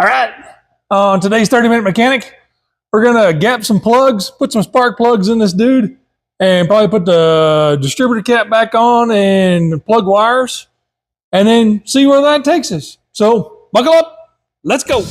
All right, on today's 30-minute mechanic, we're gonna gap some plugs, put some spark plugs in this dude, and probably put the distributor cap back on and plug wires, and then see where that takes us. So buckle up, let's go.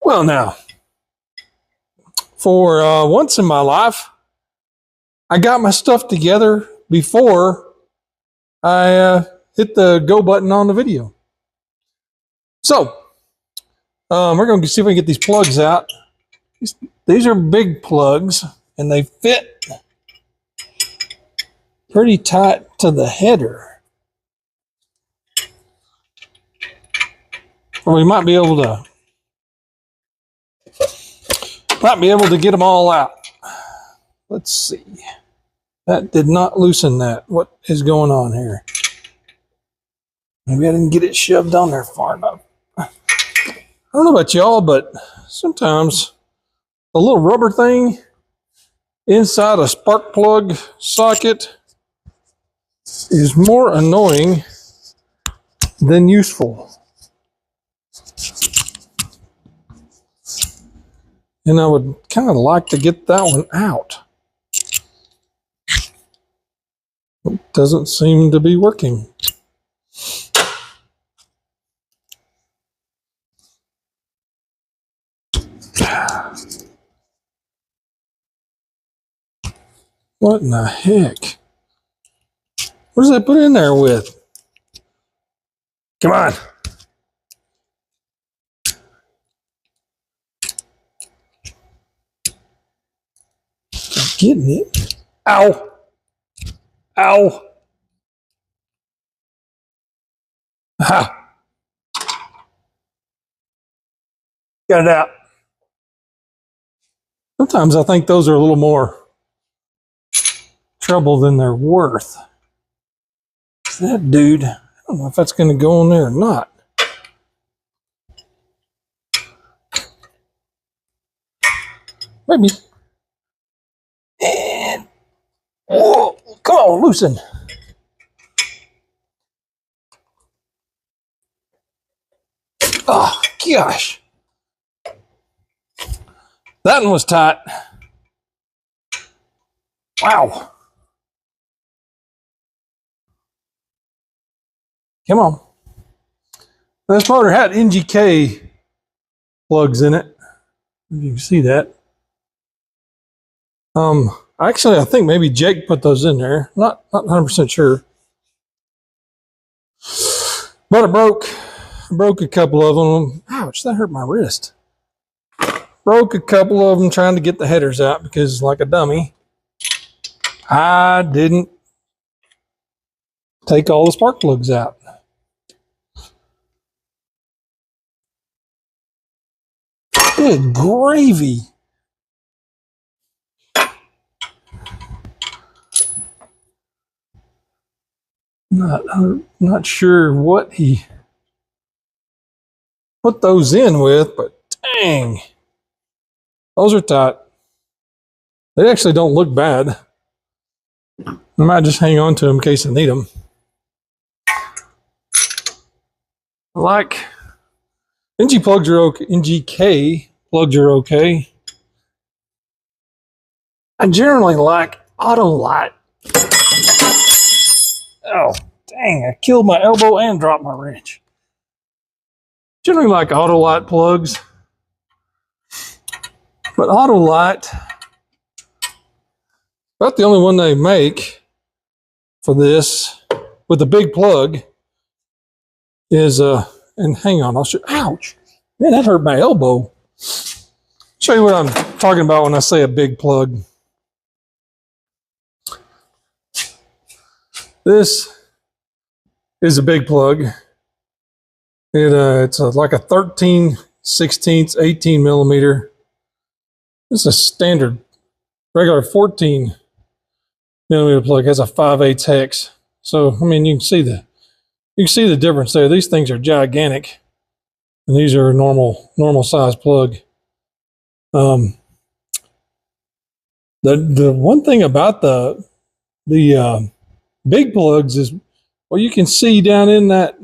Well, now, for once in my life, I got my stuff together before I hit the go button on the video. So, we're going to see if we can get these plugs out. These are big plugs, and they fit pretty tight to the header. Or we might be able to get them all out. Let's see. That did not loosen that. What is going on here? Maybe I didn't get it shoved on there far enough. I don't know about y'all, but sometimes a little rubber thing inside a spark plug socket is more annoying than useful. And I would kind of like to get that one out. It doesn't seem to be working. What in the heck? What does that put in there with? Come on. Getting it. Ow. Ow. Aha. Got it out. Sometimes I think those are a little more trouble than they're worth. That dude, I don't know if that's going to go in there or not. Maybe. And, whoa, come on, loosen. Oh, gosh. That one was tight. Wow. Come on. This motor had NGK plugs in it. You can see that. Actually, I think maybe Jake put those in there. Not 100% sure. But it broke. I broke a couple of them. Ouch, that hurt my wrist. Broke a couple of them trying to get the headers out because, like a dummy, I didn't take all the spark plugs out. Good gravy. Not sure what he put those in with, but dang, those are tight. They actually don't look bad. I might just hang on to them in case I need them. Like NG plugs are okay. NGK plugs are okay. I generally like auto light. Oh, dang, I killed my elbow and dropped my wrench. Generally like auto light plugs. But auto light, about the only one they make for this with a big plug is, and hang on, I'll show, ouch, man, that hurt my elbow. Show you what I'm talking about when I say a big plug. This is a big plug. It's like a 13/16 18 millimeter This is a standard, regular 14 millimeter plug. It has a 5/8 hex. So I mean, you can see the difference there. These things are gigantic, and these are a normal size plug. The one thing about the big plugs is, well, you can see down in there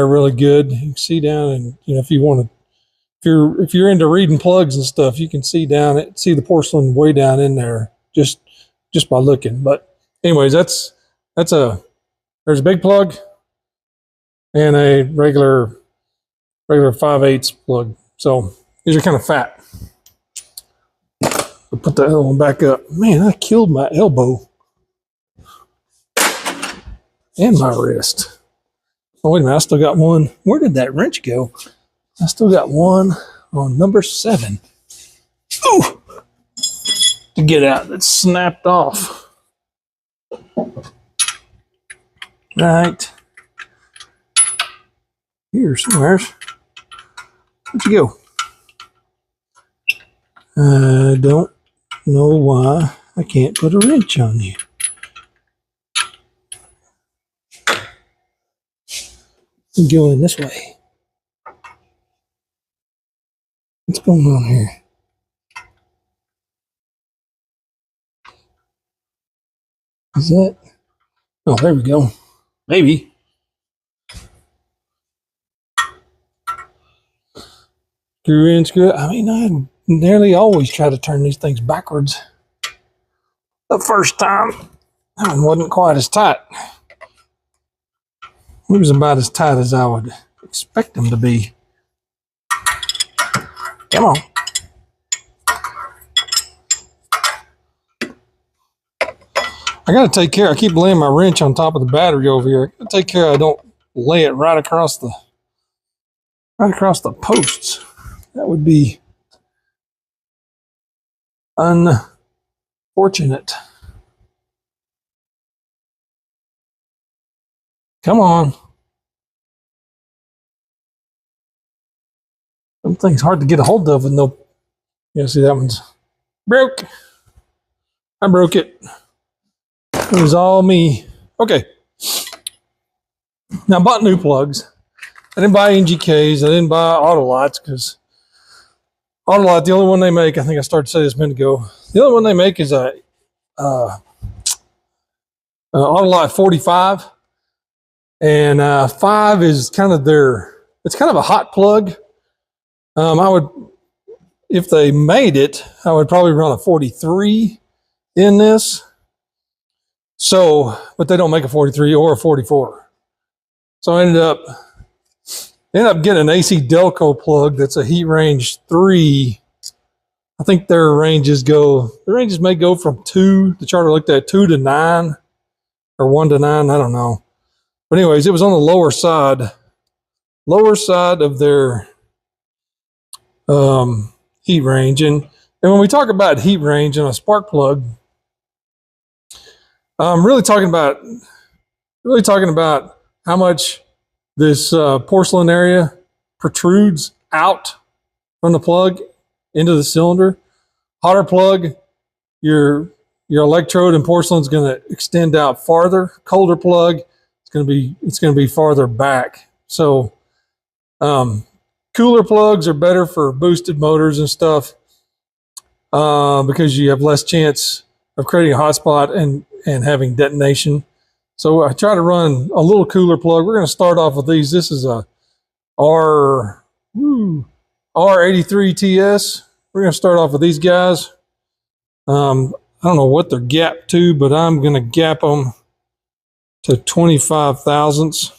really good. You can see down, and if you want to, if you're into reading plugs and stuff, you can see the porcelain way down in there just by looking. But anyways, there's a big plug and a regular 5/8 plug. So these are kind of fat. I'll put that other one back up. Man, I killed my elbow and my wrist. Oh, wait a minute, I still got one. Where did that wrench go? I still got one on number 7. Ooh! To get out, that snapped off. Right. Here somewhere. Where'd you go? I don't know why I can't put a wrench on you. I'm going this way. What's going on here? Is that? Oh, there we go. Maybe. Screw in, screw out. I mean, I nearly always try to turn these things backwards. The first time, that one wasn't quite as tight. It was about as tight as I would expect them to be. Come on. I gotta take care. I keep laying my wrench on top of the battery over here. I gotta take care I don't lay it right across the posts. That would be unfortunate. Come on. Something's hard to get a hold of with no. Yeah, see, that one's broke. I broke it. It was all me. Okay. Now I bought new plugs. I didn't buy NGKs. I didn't buy Autolots because Autolot, the only one they make, I think I started to say this a minute ago, the only one they make is a Autolot 45. And 5 is kind of it's kind of a hot plug. If they made it, I would probably run a 43 in this. So, but they don't make a 43 or a 44. So I ended up getting an AC Delco plug that's a heat range 3. I think their ranges may go from 2, the charter looked at 2 to 9 or 1 to 9, I don't know. But anyways, it was on the lower side of their heat range. And when we talk about heat range in a spark plug, I'm really talking about how much this porcelain area protrudes out from the plug into the cylinder. Hotter plug, your electrode in porcelain is going to extend out farther. Colder plug, it's going to be farther back. So cooler plugs are better for boosted motors and stuff because you have less chance of creating a hot spot and having detonation. So I try to run a little cooler plug. We're going to start off with these. This is a R83TS. We're going to start off with these guys. I don't know what they're gapped to, but I'm going to gap them to 25 thousandths.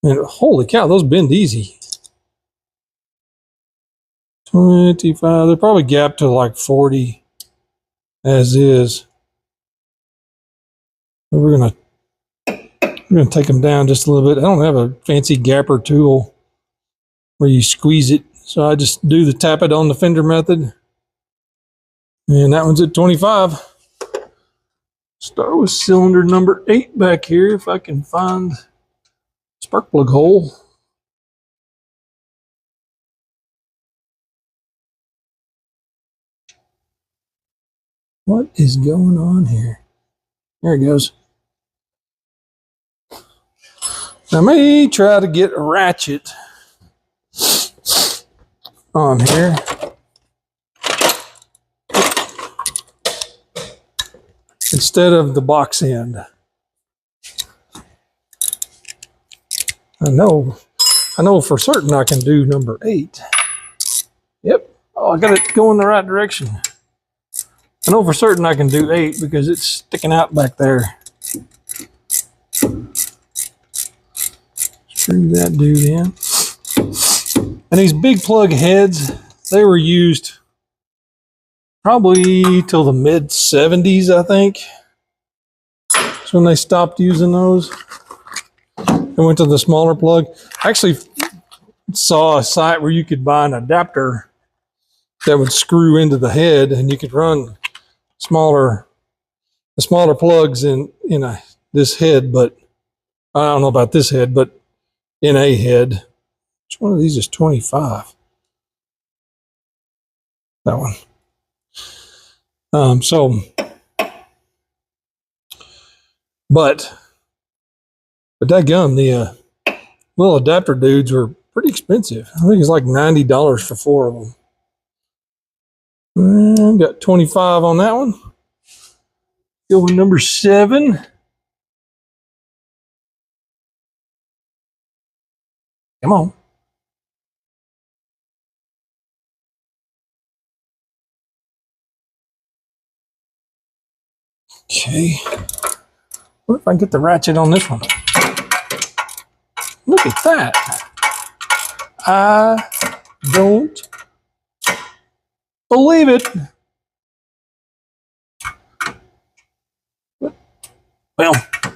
And holy cow, those bend easy. 25, they're probably gapped to like 40 as is. We're gonna take them down just a little bit. I don't have a fancy gapper tool where you squeeze it, so I just do the tap it on the fender method. And that one's at 25. Start with cylinder number 8 back here if I can find spark plug hole. What is going on here? There it goes. Now, I may try to get a ratchet on here. Instead of the box end. I know for certain I can do number 8. Yep. Oh, I got it going the right direction. I know for certain I can do 8 because it's sticking out back there. Screw that dude in. And these big plug heads, they were used probably till the mid 70s, I think. That's when they stopped using those. They went to the smaller plug. I actually saw a site where you could buy an adapter that would screw into the head, and you could run the smaller plugs in this head, but I don't know about this head, but in a head. Which one of these is 25? That one. But dadgum, the little adapter dudes were pretty expensive. I think it's like $90 for 4 of them. And got 25 on that one. Go with number 7. Come on. Okay. What if I get the ratchet on this one? Look at that. I don't believe it. Well, I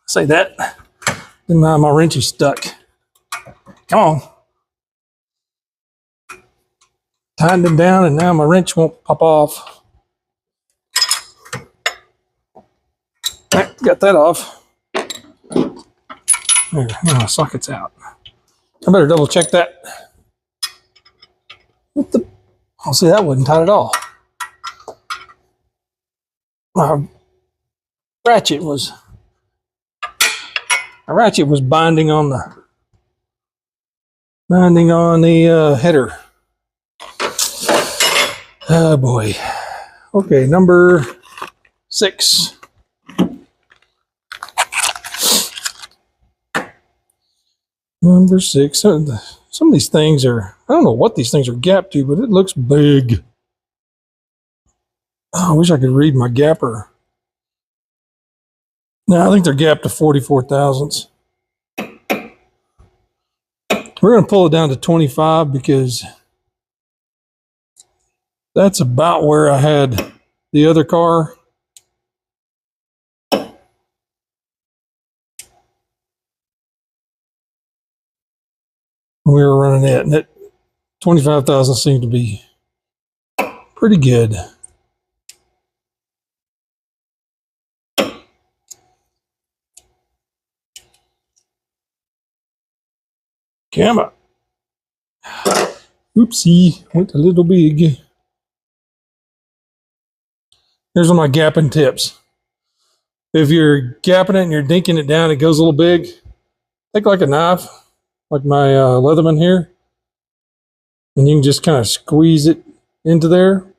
say that. Then my wrench is stuck. Come on. Tightened it down and now my wrench won't pop off. Right, got that off. There, now my socket's out. I better double check that. What the? Oh, see, that wasn't tight at all. My ratchet was binding on the header. Oh boy. Okay, number 6. Number 6. Some of these things are, I don't know what these things are gapped to, but it looks big. Oh, I wish I could read my gapper. No, I think they're gapped to 44 thousandths. We're going to pull it down to 25 because that's about where I had the other car. We were running it, and that 25,000 seemed to be pretty good. Camera. Oopsie, went a little big. Here's one of my gapping tips. If you're gapping it and you're dinking it down, it goes a little big. Take like a knife, like my Leatherman here, and you can just kind of squeeze it into there.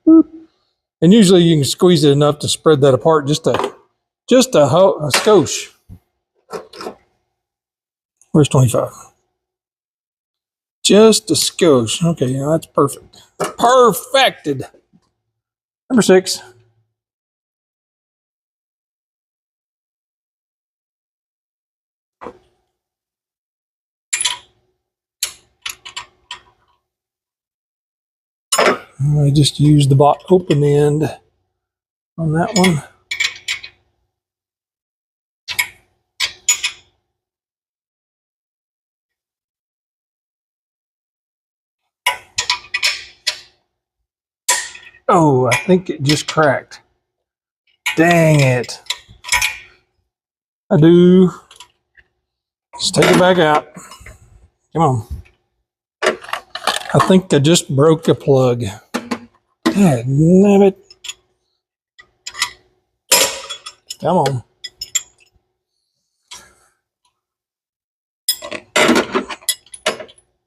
And usually you can squeeze it enough to spread that apart just a skosh. Where's 25? Just a skosh. Okay, yeah, that's perfect. Perfected. Number 6. I just used the open end on that one. Oh, I think it just cracked. Dang it. I do. Just take it back out. Come on. I think I just broke a plug. God damn it. Come on.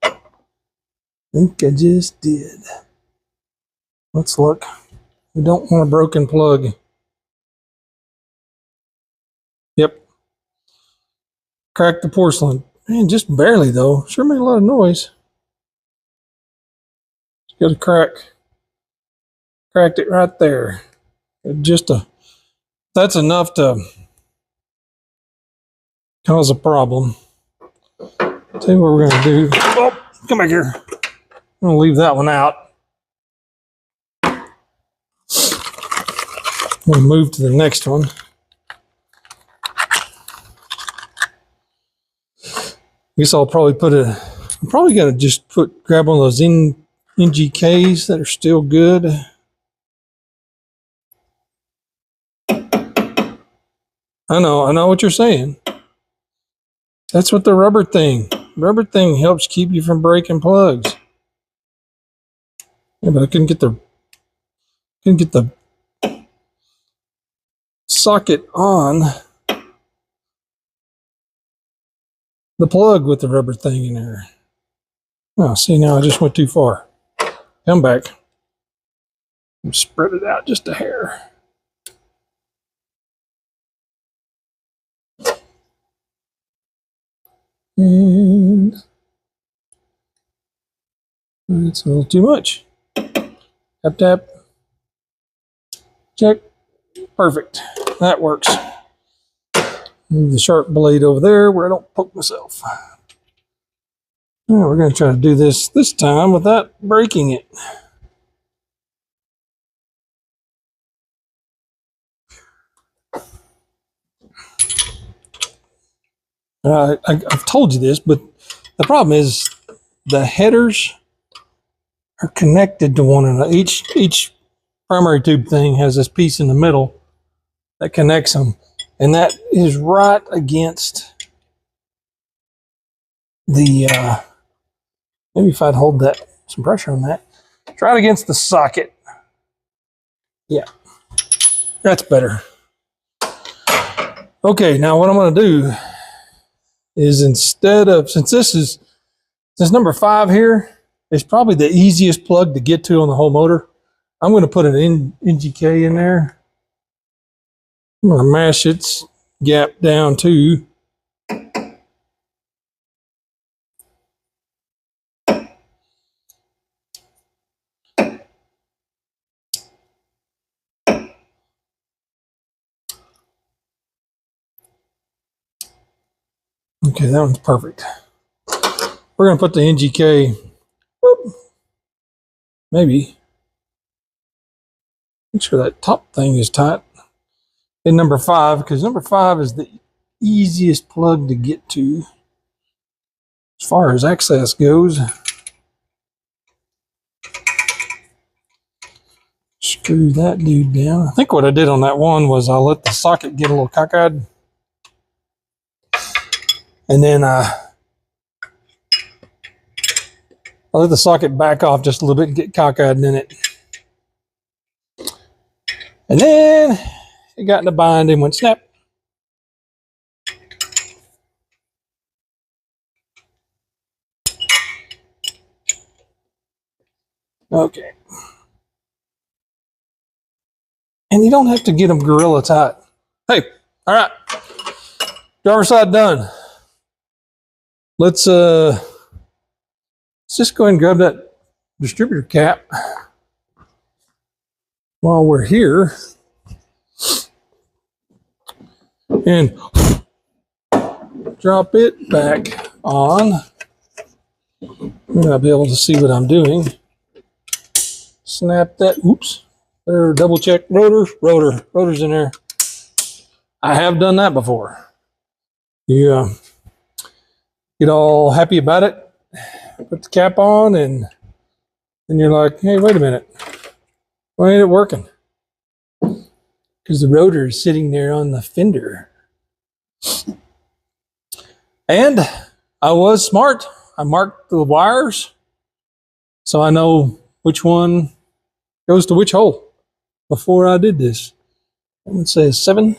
I think I just did. Let's look. We don't want a broken plug. Yep. Cracked the porcelain. Man, just barely though. Sure made a lot of noise. Just got a crack. Cracked it right there. That's enough to cause a problem. Tell you what we're gonna do. Oh, come back here. I'm gonna leave that one out. We'll move to the next one. I guess I'll probably I'm probably gonna just grab one of those NGKs that are still good. I know what you're saying. That's what the rubber thing helps keep you from breaking plugs. Yeah, but I couldn't get the socket on the plug with the rubber thing in there. Oh, see, now I just went too far. Come back. Spread it out just a hair. And it's a little too much. Tap, tap. Check. Perfect. That works. Move the sharp blade over there where I don't poke myself. All right, we're going to try to do this time without breaking it. I've told you this, but the problem is the headers are connected to one another. Each primary tube thing has this piece in the middle that connects them, and that is right against the maybe if I'd hold some pressure on that, it's right against the socket. Yeah, that's better. Okay, now what I'm going to do is since number 5 here is probably the easiest plug to get to on the whole motor, I'm going to put an NGK in there. I'm going to mash its gap down too. Okay, that one's perfect. We're going to put the NGK, maybe, make sure that top thing is tight, in number 5, because number 5 is the easiest plug to get to as far as access goes. Screw that dude down. I think what I did on that one was I let the socket get a little cockeyed, and then I let the socket back off just a little bit and get cockeyed in it. And then it got in a bind and went snap. Okay. And you don't have to get them gorilla tight. Hey, all right. Driver's side done. Let's just go ahead and grab that distributor cap while we're here. And drop it back on. I'll be able to see what I'm doing. Snap that. Oops. There. Double check rotor's in there. I have done that before. You get all happy about it, put the cap on, and then you're like, hey, wait a minute. Why ain't it working? Because the rotor is sitting there on the fender. And I was smart. I marked the wires so I know which one goes to which hole before I did this. It says 7.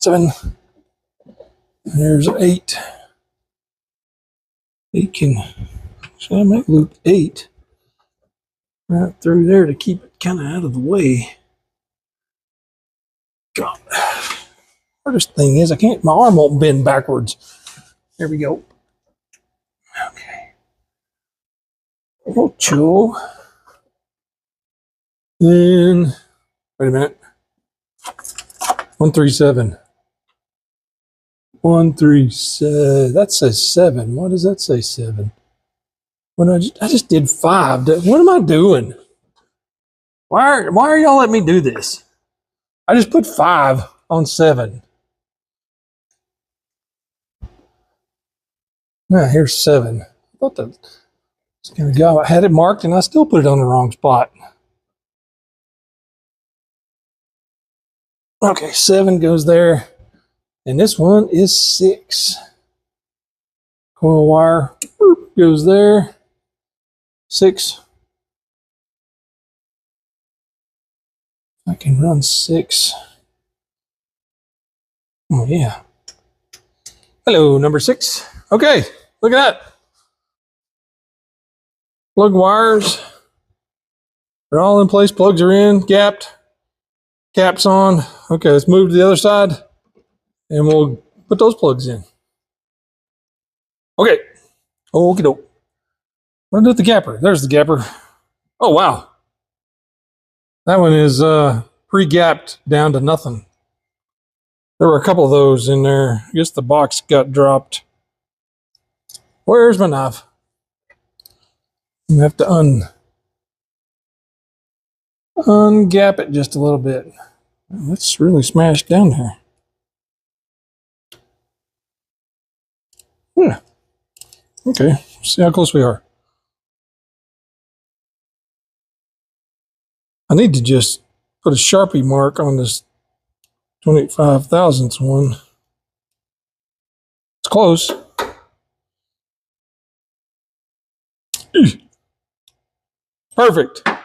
7. There's 8. 8 can, should I make loop 8 right through there to keep it kind of out of the way. God. Hardest thing is I can't, my arm won't bend backwards. There we go. Okay. Ocho. Then, wait a minute. 137. 137. That says 7. Why does that say 7? When I just did 5. What am I doing? Why are y'all letting me do this? I just put 5 on 7. Now here's 7. I thought that was gonna go. I had it marked and I still put it on the wrong spot. Okay, 7 goes there. And this one is 6. Coil wire goes there. 6. I can run 6. Oh, yeah. Hello, number 6. Okay, look at that. Plug wires. They're all in place. Plugs are in, gapped. Caps on. Okay, let's move to the other side. And we'll put those plugs in. Okay. Okie doke. What do I do with the gapper? There's the gapper. Oh, wow. That one is pre-gapped down to nothing. There were a couple of those in there. I guess the box got dropped. Where's my knife? I'm going to have to ungap it just a little bit. That's really smashed down there. Yeah. Okay, see how close we are. I need to just put a Sharpie mark on this 25 thousandths one. It's close. Perfect. I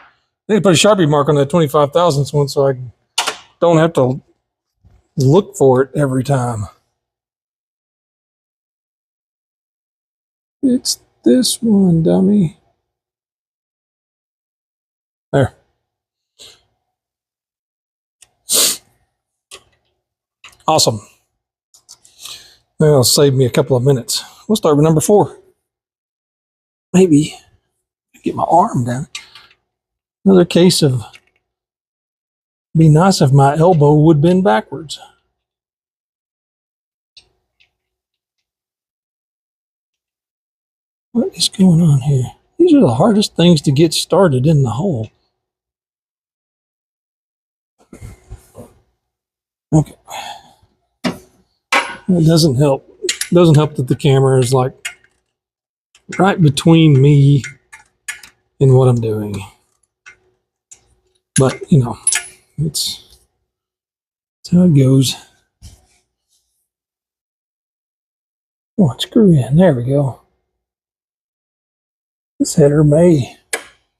need to put a Sharpie mark on that 25 thousandths one so I don't have to look for it every time. It's this one, dummy. There. Awesome. That'll save me a couple of minutes. We'll start with number 4. Maybe get my arm down. Another case of be nice if my elbow would bend backwards. What is going on here? These are the hardest things to get started in the hole. Okay. It doesn't help. It doesn't help that the camera is like right between me and what I'm doing. But, you know, it's how it goes. Oh, screw in. There we go. This header may,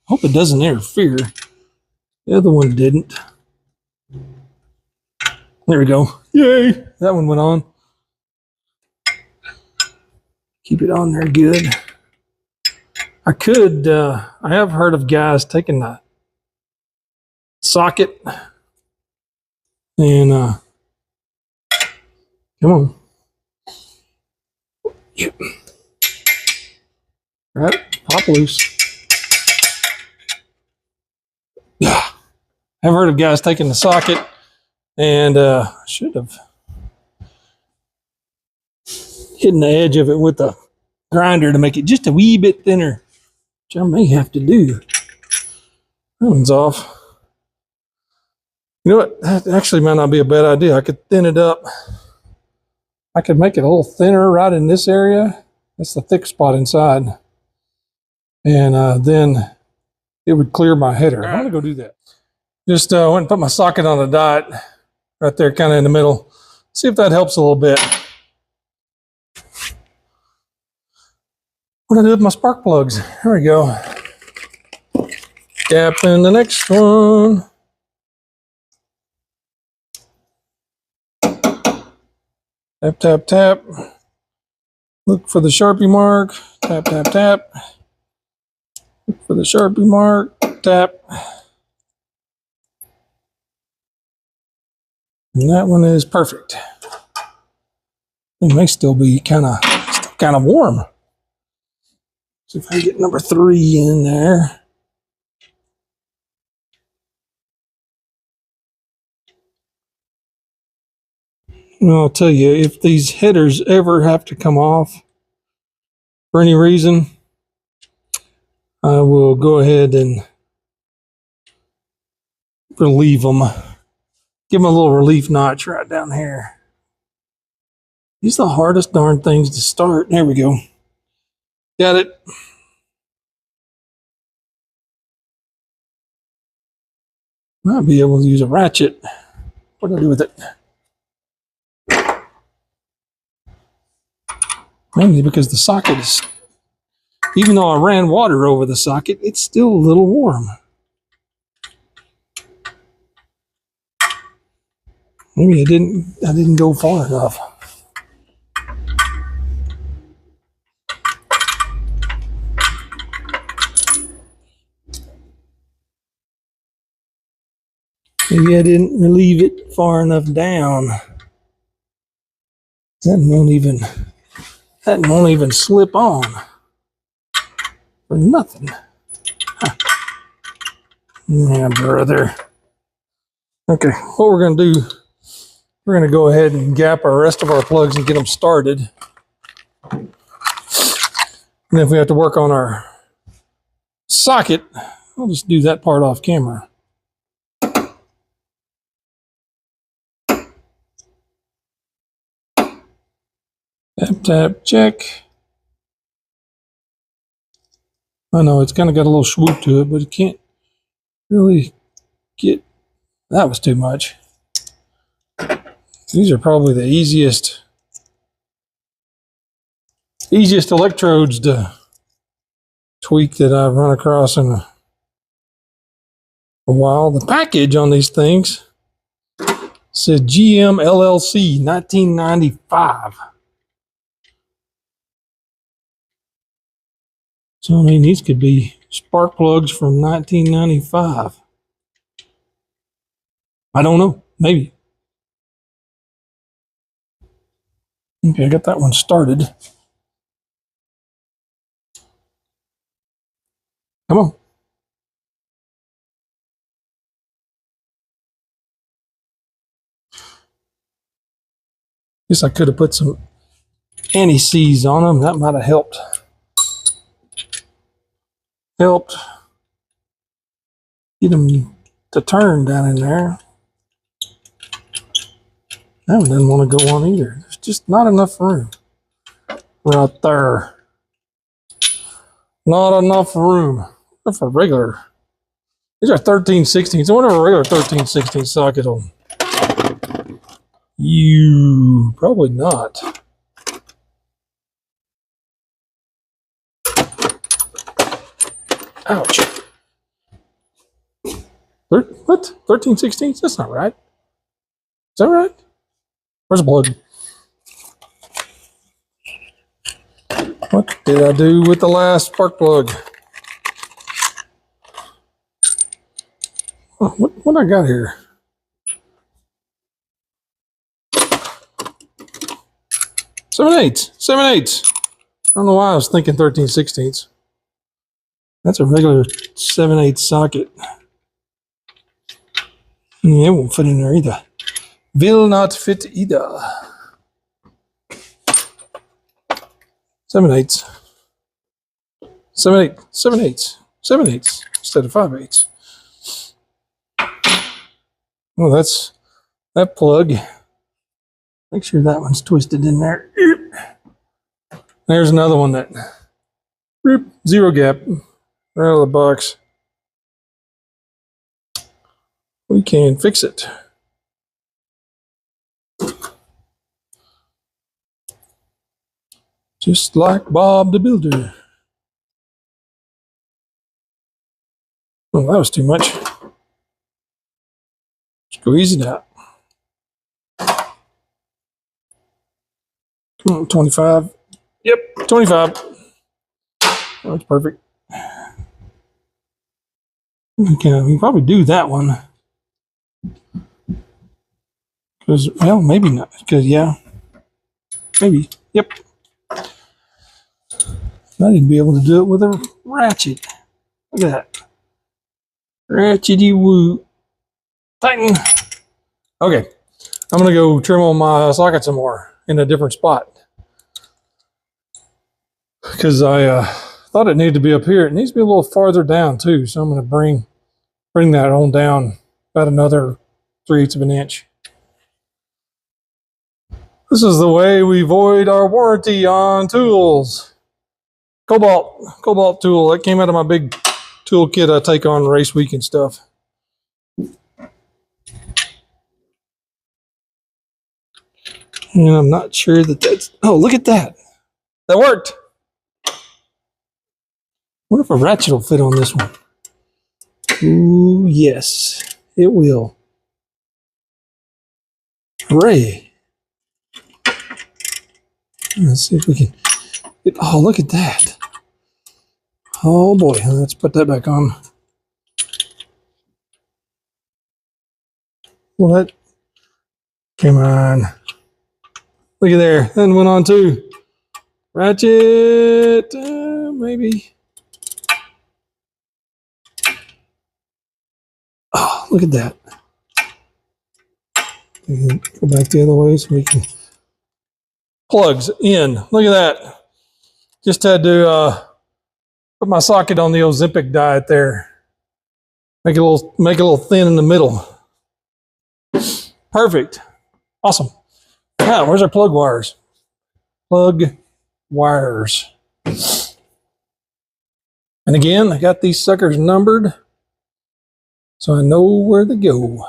hope it doesn't interfere. The other one didn't. There we go. Yay! That one went on. Keep it on there good. I could, I have heard of guys taking the socket and, come on. Yep. Right, pop loose. Yeah. I've heard of guys taking the socket and should have hidden the edge of it with the grinder to make it just a wee bit thinner, which I may have to do. That one's off. You know what? That actually might not be a bad idea. I could thin it up. I could make it a little thinner right in this area. That's the thick spot inside. And then it would clear my header. I'm gonna go do that. Just went and put my socket on the dot right there, kind of in the middle. See if that helps a little bit. What do I do with my spark plugs? There we go. Gap in the next one. Tap, tap, tap. Look for the Sharpie mark. Tap, tap, tap. Look for the Sharpie mark. Tap. And that one is perfect. It may still be kind of warm. So if I get number 3 in there. And I'll tell you, if these headers ever have to come off for any reason, I will go ahead and relieve them. Give them a little relief notch right down here. These are the hardest darn things to start. There we go. Got it. Might be able to use a ratchet. What do I do with it? Mainly because the socket is, even though I ran water over the socket, it's still a little warm. Maybe I didn't go far enough. Maybe I didn't relieve it far enough down. That won't even slip on for nothing. Huh. Yeah, brother. Okay, what we're going to do, we're going to go ahead and gap our rest of our plugs and get them started. And if we have to work on our socket, I'll just do that part off camera. Tap, tap, check. I know it's kind of got a little swoop to it, but it can't really get, that was too much. These are probably the easiest electrodes to tweak that I've run across in a while. The package on these things says GM LLC 1995. So I mean, these could be spark plugs from 1995. I don't know, maybe. Okay, I got that one started. Come on. Guess I could have put some anti-seize on them. That might have helped. Get them to turn down in there. That one doesn't want to go on either. There's just not enough room right there. Not enough room for regular. These are 13/16. So whatever a regular 13/16 socket on. You probably not. Ouch. What? 13/16? That's not right. Is that right? Where's the plug? What did I do with the last spark plug? Oh, what I got here? Seven eighths. I don't know why I was thinking 13/16. That's a regular 7/8 socket. Yeah, it won't fit in there either. Will not fit either. 7/8. 7/8 instead of 5/8. Well, that's that plug. Make sure that one's twisted in there. There's another one that zero gap right out of the box. We can fix it. Just like Bob the Builder. Oh, that was too much. Squeeze it out. 25. Yep, 25. That's perfect. Okay, we can probably do that one. Because, well, maybe not. Because, yeah. Maybe. Yep. Might even be able to do it with a ratchet. Look at that. Ratchety woo. Tighten. Okay. I'm going to go trim on my socket some more in a different spot. Because I thought it needed to be up here. It needs to be a little farther down too. So I'm going to bring that on down about another 3/8 of an inch. This is the way we void our warranty on tools. Cobalt tool. That came out of my big tool kit I take on race week and stuff. And I'm not sure that's... Oh, look at that. That worked. What if a ratchet will fit on this one? Ooh, yes, it will. Hooray. Let's see if we can... Oh, look at that. Oh, boy. Let's put that back on. Well, that... Come on. Look at there. That went on too. Ratchet. Maybe. Oh, look at that. Go back the other way so we can... Plugs in. Look at that. Just had to put my socket on the Ozempic diet there. Make it a little thin in the middle. Perfect. Awesome. Now, where's our plug wires? Plug wires. And again, I got these suckers numbered so I know where to go.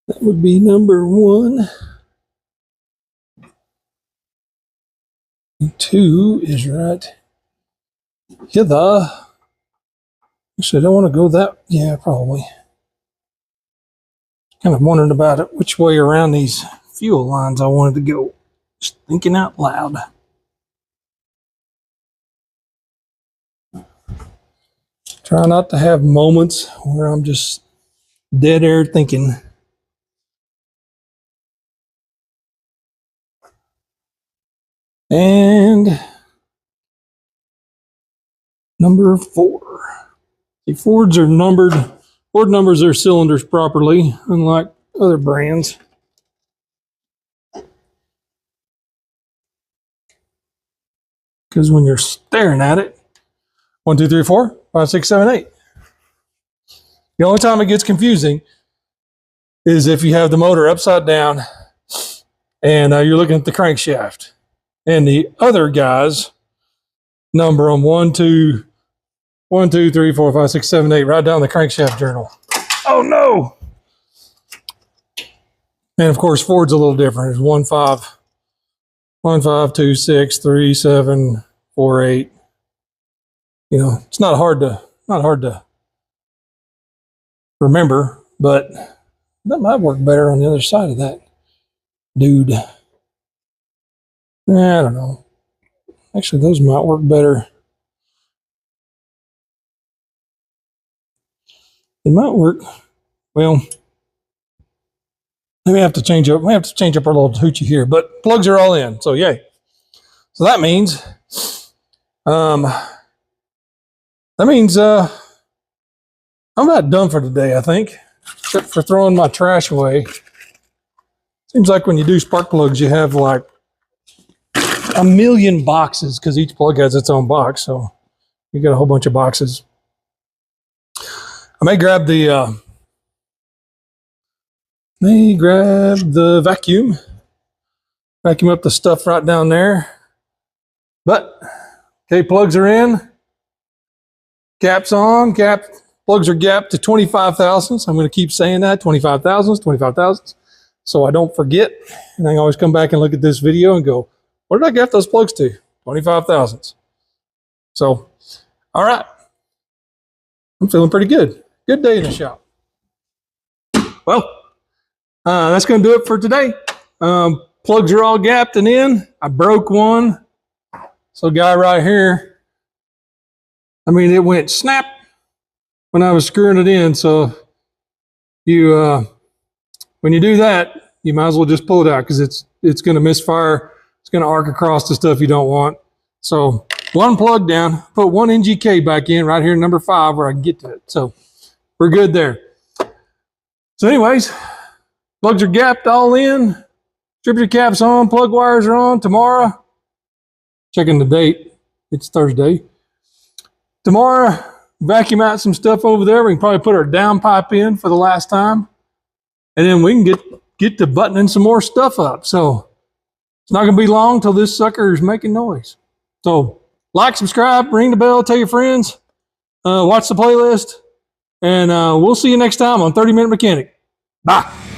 That would be number 1. And 2 is right hither. Actually, I don't want to go that. Yeah, probably. Kind of wondering about it, which way around these fuel lines I wanted to go. Just thinking out loud. Try not to have moments where I'm just dead air thinking. And number 4. See, Fords are numbered. Ford numbers their cylinders properly, unlike other brands. Because when you're staring at it, 1, 2, 3, 4, 5, 6, 7, 8. The only time it gets confusing is if you have the motor upside down and you're looking at the crankshaft. And the other guys number them 1, 2, 3, 4, 5, 6, 7, 8, right down the crankshaft journal. Oh no! And of course, Ford's a little different. It's 1, 5, 1, 5, 2, 6, 3, 7, 4, 8. You know, it's not hard to remember, but that might work better on the other side of that dude. I don't know. Actually, those might work better. It might work. Well, we have to change up. We have to change up our little hoochie here, but plugs are all in. So yay! So that means, I'm about done for today. I think, except for throwing my trash away. Seems like when you do spark plugs, you have like a million boxes because each plug has its own box. So you got a whole bunch of boxes. I may grab the vacuum up the stuff right down there. But okay, plugs are in, caps on, plugs are gapped to 25 thousandths. I'm going to keep saying that, 25 thousandths, 25 thousandths, so I don't forget. And I can always come back and look at this video and go, what did I gap those plugs to? 25 thousandths. So, all right, I'm feeling pretty good. Good day in the shop. Well, That's going to do it for today. Plugs are all gapped and in. I broke one. So guy right here, I mean, it went snap when I was screwing it in. So you, when you do that, you might as well just pull it out because it's going to misfire. It's going to arc across the stuff you don't want. So one plug down, put one NGK back in right here, number 5, where I can get to it. So we're good there. So anyways, plugs are gapped all in. Distributor caps on, plug wires are on. Tomorrow, checking the date, it's Thursday. Tomorrow, vacuum out some stuff over there. We can probably put our downpipe in for the last time. And then we can get to buttoning some more stuff up. So it's not going to be long till this sucker is making noise. So like, subscribe, ring the bell, tell your friends, watch the playlist, and we'll see you next time on 30 Minute Mechanic. Bye.